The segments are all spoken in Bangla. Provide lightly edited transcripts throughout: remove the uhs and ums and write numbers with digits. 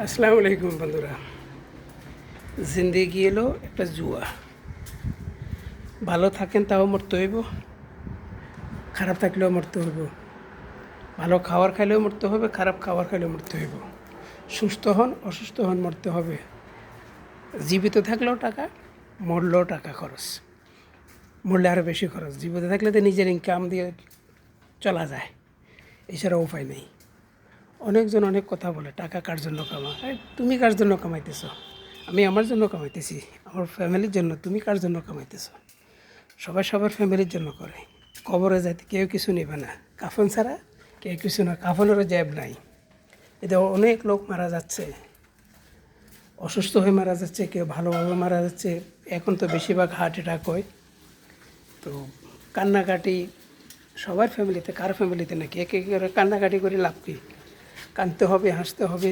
আসসালামু আলাইকুম বন্ধুরা। জিন্দেগি এলো একটা জুয়া। ভালো থাকেন তাও মরতে হইব, খারাপ থাকলেও মরতে হইব। ভালো খাবার খাইলেও মরতে হবে, খারাপ খাবার খাইলেও মরতে হইব। সুস্থ হন অসুস্থ হন মরতে হবে। জীবিত থাকলেও টাকা, মরলেও টাকা খরচ। মরলে আরও বেশি খরচ। জীবিত থাকলে তো নিজের ইনকাম দিয়ে চলা যায়, এছাড়া উপায় নেই। অনেকজন অনেক কথা বলে, টাকা কার জন্য কামা? তুমি কার জন্য কামাইতেছ? আমি আমার জন্য কামাইতেছি, আমার ফ্যামিলির জন্য। তুমি কার জন্য কামাইতেছ? সবাই সবার ফ্যামিলির জন্য করে। কবরে যাইতে কেউ কিছু নেবে না, কাফন ছাড়া কেউ কিছু না। কাফনেরও জ্যাব নাই। এতে অনেক লোক মারা যাচ্ছে, অসুস্থ হয়ে মারা যাচ্ছে, কেউ ভালোভাবে মারা যাচ্ছে। এখন তো বেশিরভাগ হার্ট অ্যাটাক হয়। তো কান্নাকাটি সবার ফ্যামিলিতে, কার ফ্যামিলিতে নাকি একে করে কান্নাকাটি করে লাভ কী? কাঁদতে হবে, হাসতে হবে,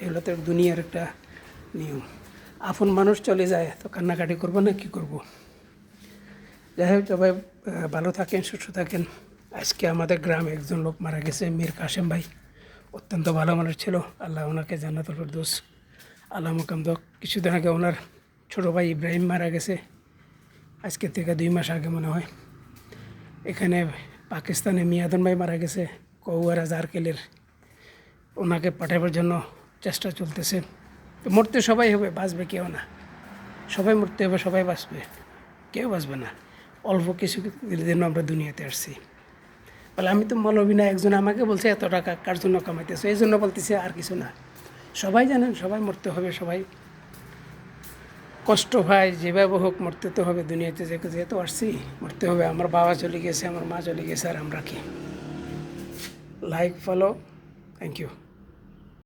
এগুলো তো দুনিয়ার একটা নিয়ম। আপন মানুষ চলে যায় তো কান্নাকাটি করবো না, কী করব? যাই হোক, সবাই ভালো থাকেন, সুস্থ থাকেন। আজকে আমাদের গ্রামে একজন লোক মারা গেছে, মীর কাশেম ভাই। অত্যন্ত ভালো মানুষ ছিল, আল্লাহ ওনাকে জান্নাতুল ফেরদৌস আল্লাহ মুকাম দক। কিছুদিন আগে ওনার ছোটো ভাই ইব্রাহিম মারা গেছে, আজকে থেকে 2 মাস আগে মনে হয়। এখানে পাকিস্তানে মিয়াদন ভাই মারা গেছে, কৌয়ারা জারকেলের। ওনাকে পাঠাবার জন্য চেষ্টা চলতেছে। তো মরতে সবাই হবে, বাঁচবে কেউ না। সবাই মরতে হবে, সবাই বাঁচবে, কেউ বাঁচবে না। অল্প কিছু জন্য আমরা দুনিয়াতে আসছি। বলে আমি তো মৌলবি না, একজন আমাকে বলছে এত টাকা কার জন্য কামাইতেছে, এই জন্য বলতেছে, আর কিছু না। সবাই জানেন সবাই মরতে হবে, সবাই কষ্ট হয়, যেভাবে হোক মরতে তো হবে। দুনিয়াতে যেহেতু আসছি মরতে হবে। আমার বাবা চলে গেছে, আমার মা চলে গেছে, আর আমরা কি? Like, follow, thank you.